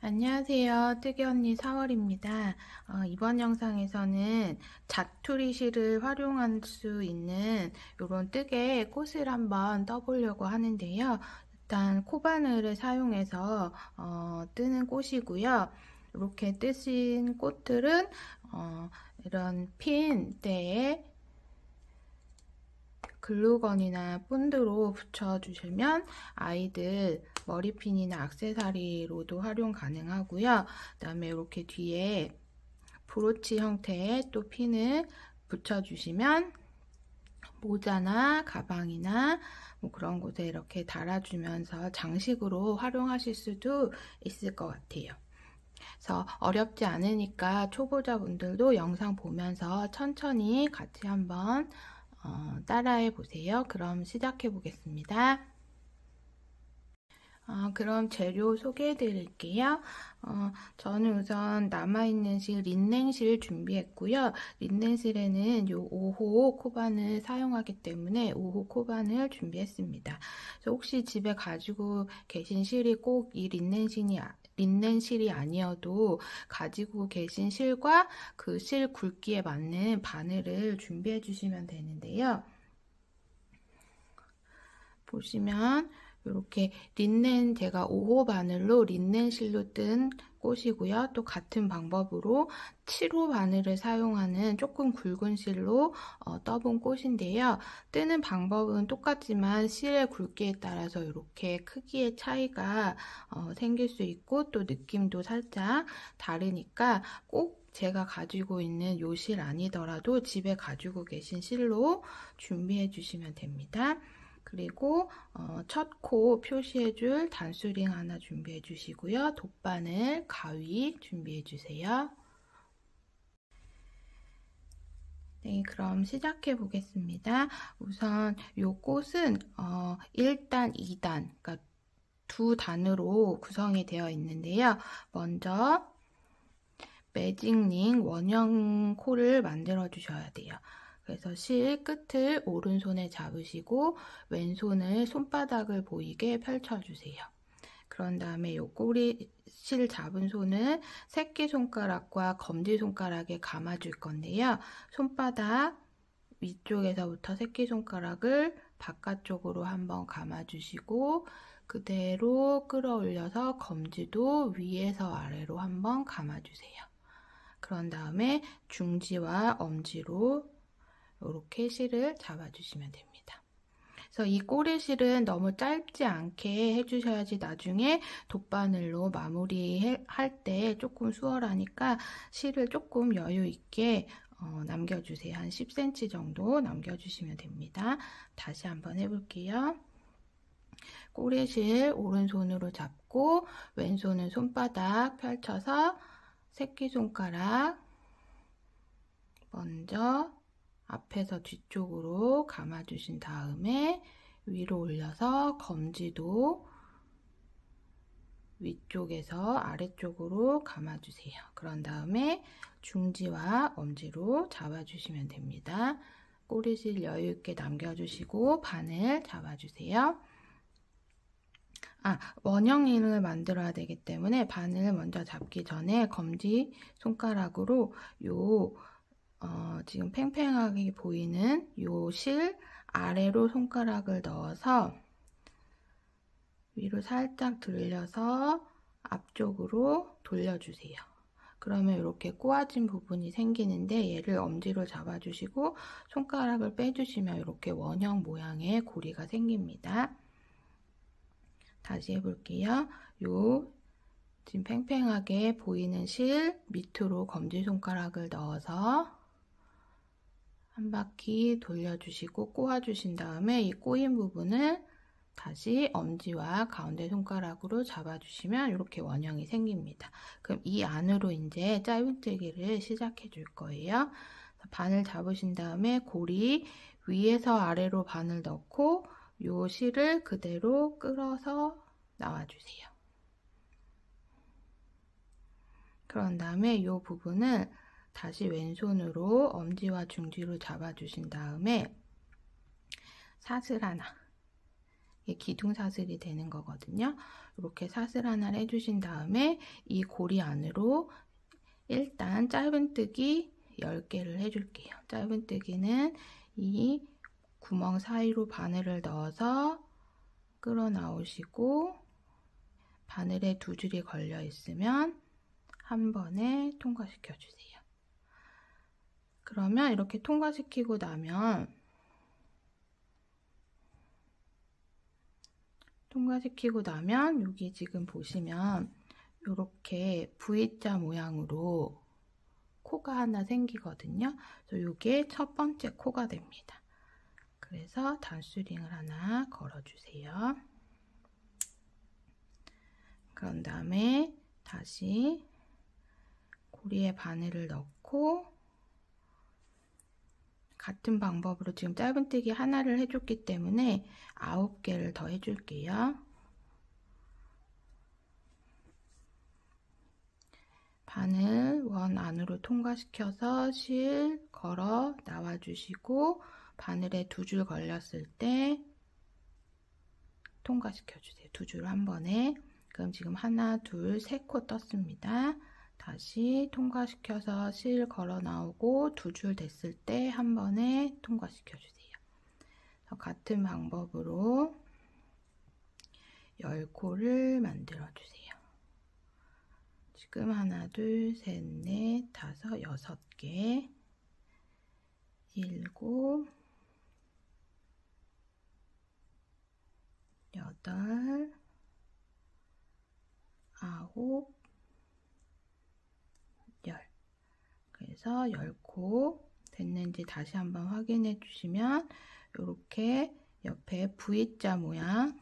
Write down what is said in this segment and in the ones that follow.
안녕하세요. 뜨개언니 4월입니다. 이번 영상에서는 자투리 실을 활용할 수 있는 이런 뜨개 꽃을 한번 떠보려고 하는데요. 일단 코바늘을 사용해서 뜨는 꽃이고요. 이렇게 뜨신 꽃들은 이런 핀대에 글루건이나 본드로 붙여주시면 아이들 머리핀이나 액세서리로도 활용 가능하고요. 그 다음에 이렇게 뒤에 브로치 형태의 또 핀을 붙여주시면 모자나 가방이나 뭐 그런 곳에 이렇게 달아주면서 장식으로 활용하실 수도 있을 것 같아요. 그래서 어렵지 않으니까 초보자분들도 영상 보면서 천천히 같이 한번 따라해 보세요. 그럼 시작해 보겠습니다. 그럼 재료 소개해 드릴게요. 저는 우선 남아있는 실 린넨실 준비했고요. 린넨실에는 요 5호 코바늘 사용하기 때문에 5호 코바늘 준비했습니다. 그래서 혹시 집에 가지고 계신 실이 꼭 이 린넨실이 아니어도 가지고 계신 실과 그 실 굵기에 맞는 바늘을 준비해 주시면 되는데요. 보시면 이렇게 린넨 제가 5호 바늘로 린넨 실로 뜬 꽃이고요. 또 같은 방법으로 7호 바늘을 사용하는 조금 굵은 실로 떠본 꽃인데요. 뜨는 방법은 똑같지만 실의 굵기에 따라서 이렇게 크기의 차이가 생길 수 있고 또 느낌도 살짝 다르니까 꼭 제가 가지고 있는 요 실 아니더라도 집에 가지고 계신 실로 준비해 주시면 됩니다. 그리고 첫 코 표시해줄 단수링 하나 준비해 주시고요. 돗바늘, 가위 준비해 주세요. 네, 그럼 시작해 보겠습니다. 우선 이 꽃은 1단, 2단, 그러니까 두 단으로 구성이 되어 있는데요. 먼저 매직링 원형 코를 만들어 주셔야 돼요. 그래서 실 끝을 오른손에 잡으시고 왼손을 손바닥을 보이게 펼쳐주세요. 그런 다음에 이 꼬리 실 잡은 손을 새끼손가락과 검지손가락에 감아줄 건데요. 손바닥 위쪽에서부터 새끼손가락을 바깥쪽으로 한번 감아주시고 그대로 끌어올려서 검지도 위에서 아래로 한번 감아주세요. 그런 다음에 중지와 엄지로 이렇게 실을 잡아주시면 됩니다. 그래서 이 꼬리실은 너무 짧지 않게 해주셔야지 나중에 돗바늘로 마무리할 때 조금 수월하니까 실을 조금 여유 있게 남겨주세요. 한 10cm 정도 남겨주시면 됩니다. 다시 한번 해볼게요. 꼬리실 오른손으로 잡고 왼손은 손바닥 펼쳐서 새끼손가락 먼저 앞에서 뒤쪽으로 감아주신 다음에 위로 올려서 검지도 위쪽에서 아래쪽으로 감아주세요. 그런 다음에 중지와 엄지로 잡아주시면 됩니다. 꼬리실 여유있게 남겨주시고 바늘 잡아주세요. 원형링을 만들어야 되기 때문에 바늘 먼저 잡기 전에 검지 손가락으로 지금 팽팽하게 보이는 요 실 아래로 손가락을 넣어서 위로 살짝 들려서 앞쪽으로 돌려주세요. 그러면 이렇게 꼬아진 부분이 생기는데 얘를 엄지로 잡아주시고 손가락을 빼주시면 이렇게 원형 모양의 고리가 생깁니다. 다시 해볼게요. 지금 팽팽하게 보이는 실 밑으로 검지손가락을 넣어서 한 바퀴 돌려주시고 꼬아주신 다음에 이 꼬인 부분을 다시 엄지와 가운데 손가락으로 잡아주시면 이렇게 원형이 생깁니다. 그럼 이 안으로 이제 짧은뜨기를 시작해 줄 거예요. 바늘 잡으신 다음에 고리 위에서 아래로 바늘 넣고 요 실을 그대로 끌어서 나와주세요. 그런 다음에 이 부분을 다시 왼손으로 엄지와 중지로 잡아주신 다음에 사슬 하나 기둥사슬이 되는 거거든요. 이렇게 사슬 하나를 해주신 다음에 이 고리 안으로 일단 짧은뜨기 10개를 해줄게요. 짧은뜨기는 이 구멍 사이로 바늘을 넣어서 끌어 나오시고 바늘에 2줄이 걸려 있으면 한 번에 통과시켜 주세요. 그러면 이렇게 통과시키고 나면 여기 지금 보시면 이렇게 V자 모양으로 코가 하나 생기거든요. 그래서 이게 첫 번째 코가 됩니다. 그래서 단수링을 하나 걸어주세요. 그런 다음에 다시 고리에 바늘을 넣고 같은 방법으로 지금 짧은뜨기 하나를 해줬기 때문에 9개를 더 해줄게요. 바늘 원 안으로 통과시켜서 실 걸어 나와주시고 바늘에 2줄 걸렸을 때 통과시켜주세요. 2줄 한 번에. 그럼 지금 하나, 둘, 3코 떴습니다. 다시 통과시켜서 실 걸어 나오고 2줄 됐을 때 한 번에 통과시켜주세요. 같은 방법으로 10코를 만들어주세요. 지금 하나, 둘, 셋, 넷, 다섯, 6개, 7, 8, 9, 10. 그래서 10코 됐는지 다시 한번 확인해 주시면 이렇게 옆에 V자 모양,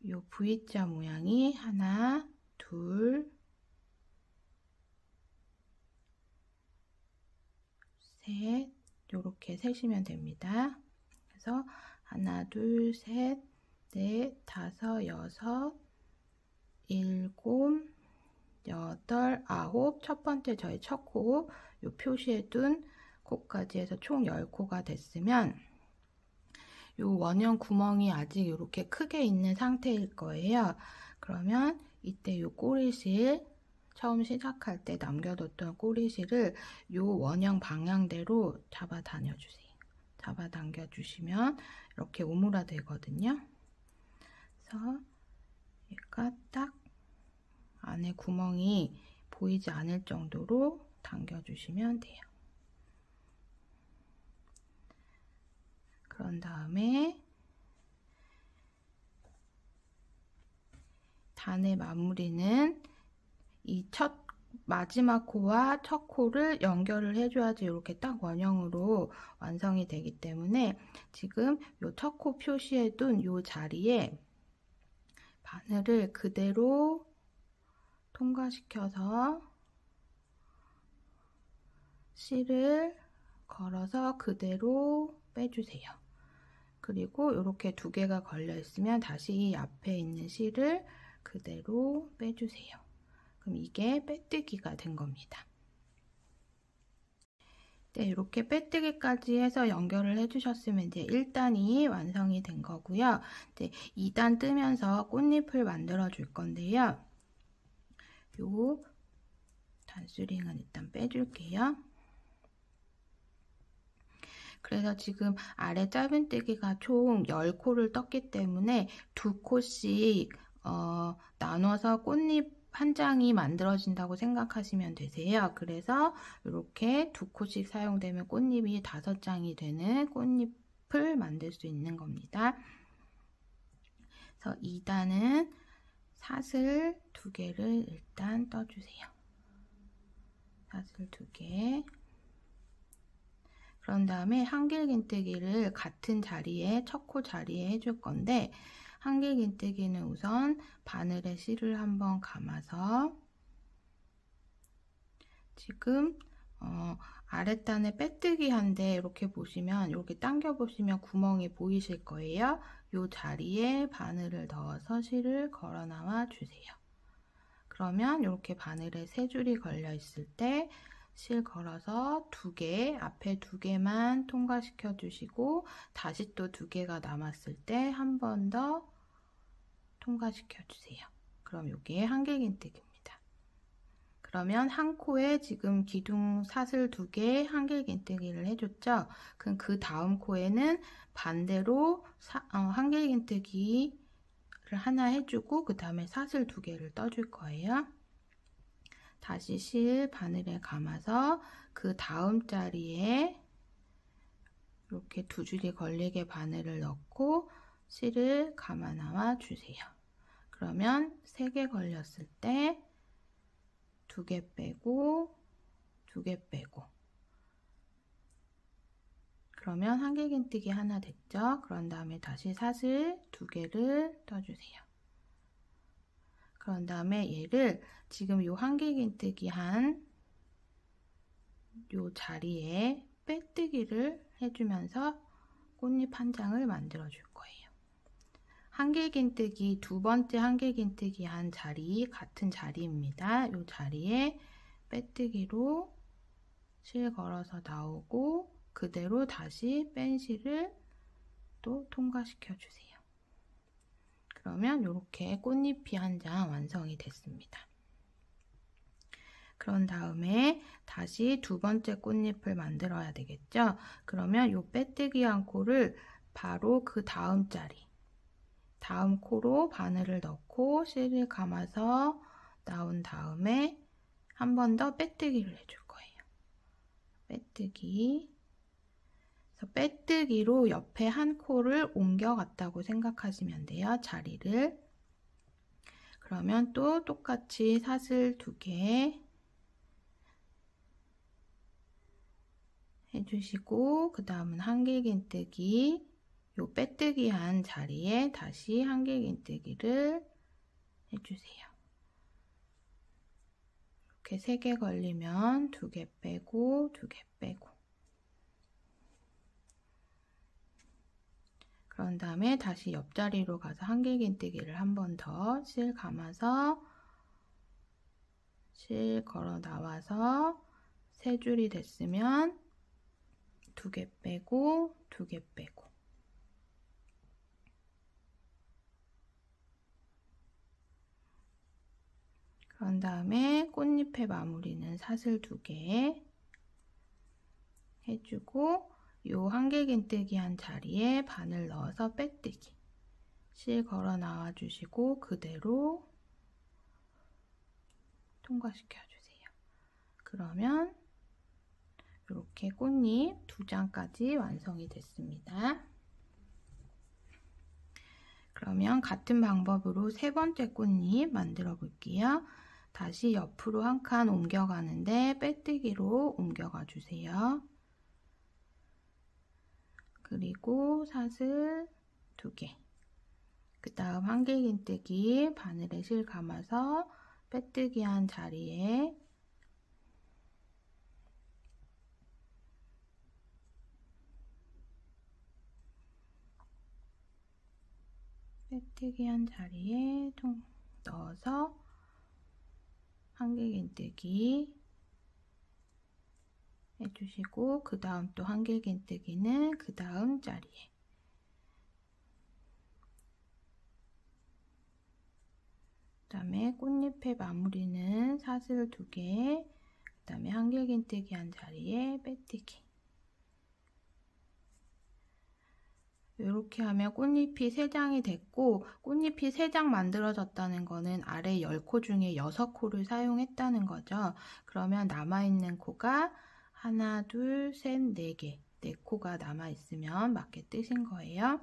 이 V자 모양이 하나, 둘, 셋, 이렇게 세시면 됩니다. 그래서 하나, 둘, 셋, 넷, 다섯, 6, 7, 8, 9. 첫 번째 저희 첫 코, 요 표시해 둔 코까지 해서 총 10코가 됐으면 요 원형 구멍이 아직 이렇게 크게 있는 상태일 거예요. 그러면 이때 요 꼬리실, 처음 시작할 때 남겨뒀던 꼬리실을 요 원형 방향대로 잡아 당겨주세요. 잡아 당겨주시면 이렇게 오므라들거든요. 그래서 얘가 딱 안에 구멍이 보이지 않을 정도로 당겨주시면 돼요. 그런 다음에 단의 마무리는 이 마지막 코와 첫 코를 연결을 해줘야지 이렇게 딱 원형으로 완성이 되기 때문에 지금 이 첫 코 표시해둔 이 자리에 바늘을 그대로 통과시켜서 실을 걸어서 그대로 빼주세요. 그리고 이렇게 2개가 걸려 있으면 다시 이 앞에 있는 실을 그대로 빼주세요. 그럼 이게 빼뜨기가 된 겁니다. 네, 이렇게 빼뜨기까지 해서 연결을 해주셨으면 이제 1단이 완성이 된 거고요. 이제 2단 뜨면서 꽃잎을 만들어 줄 건데요. 요 단수링은 일단 빼줄게요. 그래서 지금 아래 짧은뜨기가 총 10코를 떴기 때문에 2코씩 나눠서 꽃잎 한 장이 만들어진다고 생각하시면 되세요. 그래서 이렇게 2코씩 사용되면 꽃잎이 5장이 되는 꽃잎을 만들 수 있는 겁니다. 그래서 2단은 사슬 2개를 일단 떠주세요. 사슬 2개. 그런 다음에 한길긴뜨기를 같은 자리에, 첫 코 자리에 해줄 건데, 한길긴뜨기는 우선 바늘에 실을 한번 감아서 지금 아랫단에 빼뜨기 한데 이렇게 보시면, 이렇게 당겨 보시면 구멍이 보이실 거예요. 이 자리에 바늘을 넣어서 실을 걸어 나와 주세요. 그러면 이렇게 바늘에 3줄이 걸려 있을 때 실 걸어서 2개, 앞에 2개만 통과시켜 주시고 다시 또 2개가 남았을 때 한 번 더 통과시켜 주세요. 그럼 이게 한길긴뜨기입니다. 그러면 한 코에 지금 기둥 사슬 2개 한길긴뜨기를 해줬죠. 그럼 그 다음 코에는 반대로 한길긴뜨기를 하나 해주고 그 다음에 사슬 2개를 떠줄 거예요. 다시 실 바늘에 감아서 그 다음 자리에 이렇게 2줄이 걸리게 바늘을 넣고 실을 감아 나와 주세요. 그러면 3개 걸렸을 때 2개 빼고 2개 빼고, 그러면 한길긴뜨기 하나 됐죠. 그런 다음에 다시 사슬 2개를 떠주세요. 그런 다음에 얘를 지금 요 한길긴뜨기 한 요 자리에 빼뜨기를 해주면서 꽃잎 한 장을 만들어 줄 거예요. 한길긴뜨기 2번째 한길긴뜨기 한 자리, 같은 자리입니다. 요 자리에 빼뜨기로 실 걸어서 나오고 그대로 다시 뺀 실을 또 통과시켜 주세요. 그러면 이렇게 꽃잎이 한 장 완성이 됐습니다. 그런 다음에 다시 2번째 꽃잎을 만들어야 되겠죠. 그러면 이 빼뜨기 한 코를 바로 그 다음 자리, 다음 코로 바늘을 넣고 실을 감아서 나온 다음에 한 번 더 빼뜨기를 해줄 거예요. 빼뜨기. 그래서 빼뜨기로 옆에 한 코를 옮겨갔다고 생각하시면 돼요. 자리를. 그러면 또 똑같이 사슬 2개 해주시고 그 다음은 한길긴뜨기, 요 빼뜨기 한 자리에 다시 한길긴뜨기를 해주세요. 이렇게 3개 걸리면 2개 빼고 2개 빼고, 그런 다음에 다시 옆자리로 가서 한길긴뜨기를 한 번 더 실 감아서 실 걸어 나와서 3줄이 됐으면 2개 빼고 2개 빼고, 그런 다음에 꽃잎의 마무리는 사슬 2개 해주고 요 한길긴뜨기 한 자리에 바늘 넣어서 빼뜨기, 실 걸어 나와 주시고 그대로 통과시켜 주세요. 그러면 이렇게 꽃잎 2장까지 완성이 됐습니다. 그러면 같은 방법으로 3번째 꽃잎 만들어 볼게요. 다시 옆으로 한 칸 옮겨가는데 빼뜨기로 옮겨가 주세요. 그리고 사슬 2개, 그 다음 한길긴뜨기 바늘에 실 감아서 빼뜨기 한 자리에 빼뜨기 한 자리에 넣어서 한길긴뜨기 해주시고 그 다음 또 한길긴뜨기는 그 다음 자리에, 그 다음에 꽃잎의 마무리는 사슬 2개, 그 다음에 한길긴뜨기 한 자리에 빼뜨기. 이렇게 하면 꽃잎이 3장이 됐고, 꽃잎이 3장 만들어졌다는 거는 아래 10코 중에 6코를 사용했다는 거죠. 그러면 남아있는 코가 하나, 둘, 셋, 4개, 4코가 남아있으면 맞게 뜨신 거예요.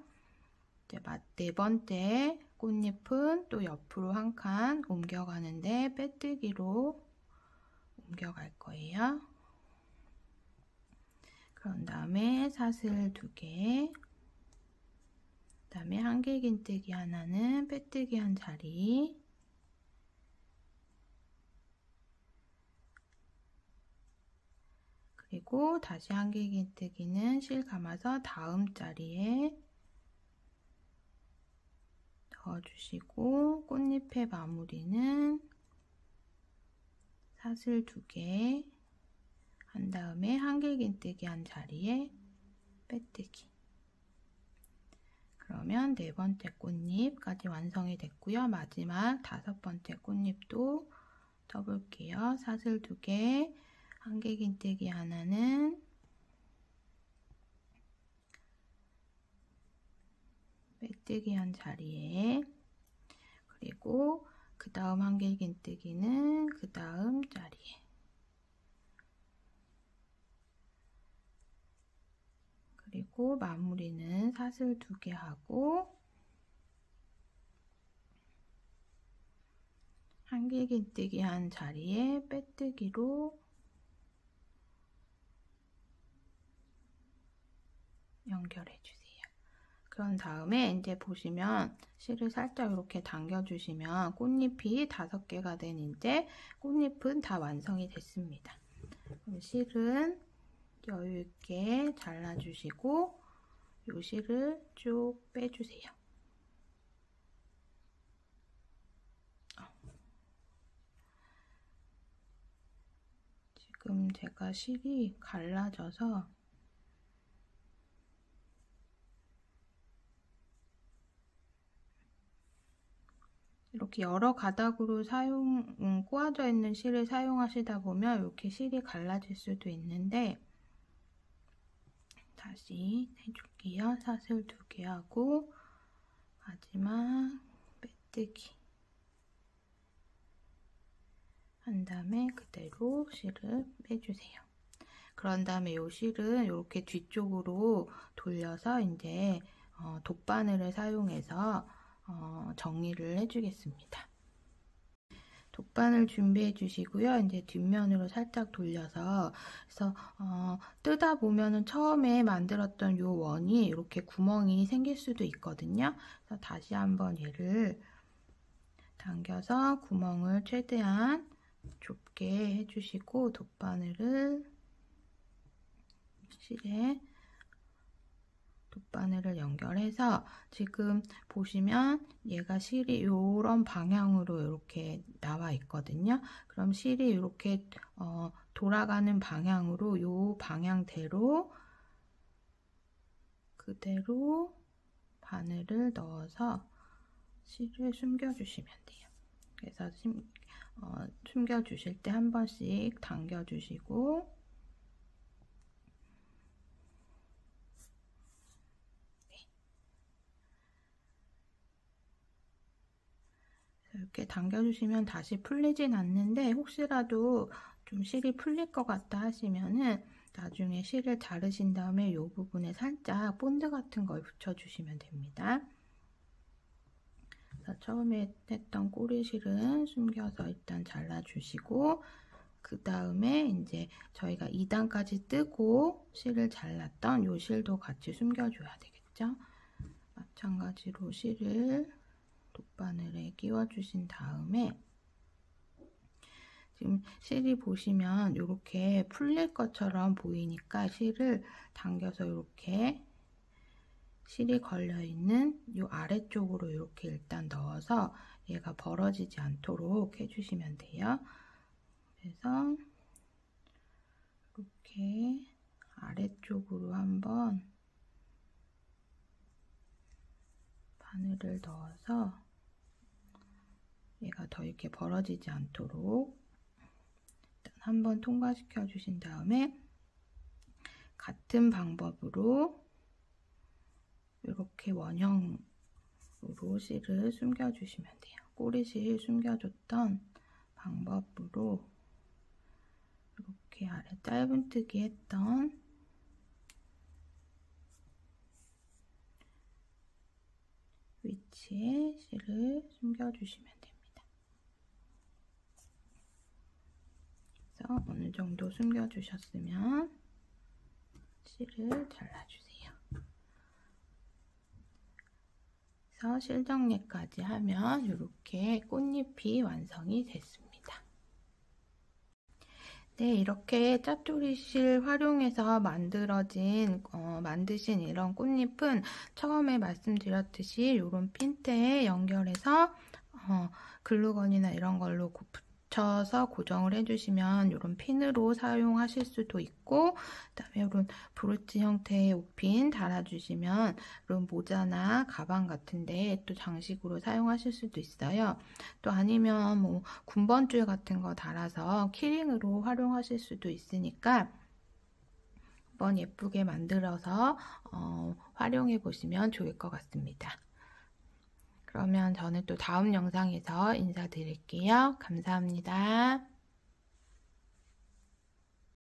이제 4번째 꽃잎은 또 옆으로 한 칸 옮겨가는데 빼뜨기로 옮겨갈 거예요. 그런 다음에 사슬 2개, 그 다음에 한길긴뜨기 하나는 빼뜨기 한 자리, 그리고 다시 한길긴뜨기는 실 감아서 다음 자리에 넣어주시고 꽃잎의 마무리는 사슬 2개, 한 다음에 한길긴뜨기 한 자리에 빼뜨기. 그러면 네 번째 꽃잎까지 완성이 됐고요. 마지막 다섯 번째 꽃잎도 떠볼게요. 사슬 2개, 한길긴뜨기 하나는 빼뜨기 한 자리에, 그리고 그 다음 한길긴뜨기는 그 다음 자리에, 그리고 마무리는 사슬 2개 하고 한길긴뜨기 한 자리에 빼뜨기로 연결해 주세요. 그런 다음에 이제 보시면 실을 살짝 이렇게 당겨주시면 꽃잎이 5개가 된 이제 꽃잎은 다 완성이 됐습니다. 실은 여유 있게 잘라주시고 이 실을 쭉 빼주세요. 지금 제가 실이 갈라져서 이렇게 여러 가닥으로 꼬아져 있는 실을 사용하시다 보면 이렇게 실이 갈라질 수도 있는데, 다시 해줄게요. 사슬 2개 하고 마지막 빼뜨기 한 다음에 그대로 실을 빼주세요. 그런 다음에 이 실은 이렇게 뒤쪽으로 돌려서 이제 돗바늘을 사용해서 정리를 해주겠습니다. 돗바늘 준비해 주시고요. 이제 뒷면으로 살짝 돌려서, 그래서 뜨다 보면은 처음에 만들었던 요 원이 이렇게 구멍이 생길 수도 있거든요. 그래서 다시 한번 얘를 당겨서 구멍을 최대한 좁게 해주시고 돗바늘을 실에 돗바늘을 연결해서 지금 보시면 얘가 실이 이런 방향으로 이렇게 나와 있거든요. 그럼 실이 이렇게 돌아가는 방향으로 이 방향대로 그대로 바늘을 넣어서 실을 숨겨주시면 돼요. 그래서 숨겨주실 때 한 번씩 당겨주시고 이렇게 당겨주시면 다시 풀리진 않는데, 혹시라도 좀 실이 풀릴 것 같다 하시면은 나중에 실을 자르신 다음에 이 부분에 살짝 본드 같은 걸 붙여주시면 됩니다. 그래서 처음에 했던 꼬리실은 숨겨서 일단 잘라주시고, 그 다음에 이제 저희가 2단까지 뜨고 실을 잘랐던 이 실도 같이 숨겨줘야 되겠죠. 마찬가지로 실을 돗바늘에 끼워주신 다음에 지금 실이 보시면 이렇게 풀릴 것처럼 보이니까 실을 당겨서 이렇게 실이 걸려있는 이 아래쪽으로 이렇게 일단 넣어서 얘가 벌어지지 않도록 해주시면 돼요. 그래서 이렇게 아래쪽으로 한번 바늘을 넣어서 얘가 더 이렇게 벌어지지 않도록 일단 한번 통과시켜 주신 다음에 같은 방법으로 이렇게 원형으로 실을 숨겨 주시면 돼요. 꼬리실 숨겨줬던 방법으로 이렇게 아래 짧은뜨기 했던 위치에 실을 숨겨주시면 됩니다. 그래서 어느 정도 숨겨주셨으면 실을 잘라주세요. 그래서 실 정리까지 하면 이렇게 꽃잎이 완성이 됐습니다. 네, 이렇게 짜투리 실 활용해서 만드신 이런 꽃잎은 처음에 말씀드렸듯이 이런 핀대에 연결해서 글루건이나 이런 걸로 붙여서 고정을 해주시면 이런 핀으로 사용하실 수도 있고, 그다음에 이런 브로치 형태의 옷핀 달아주시면 이런 모자나 가방 같은데 또 장식으로 사용하실 수도 있어요. 또 아니면 뭐 군번줄 같은 거 달아서 키링으로 활용하실 수도 있으니까 한번 예쁘게 만들어서 활용해 보시면 좋을 것 같습니다. 그러면 저는 또 다음 영상에서 인사드릴게요. 감사합니다.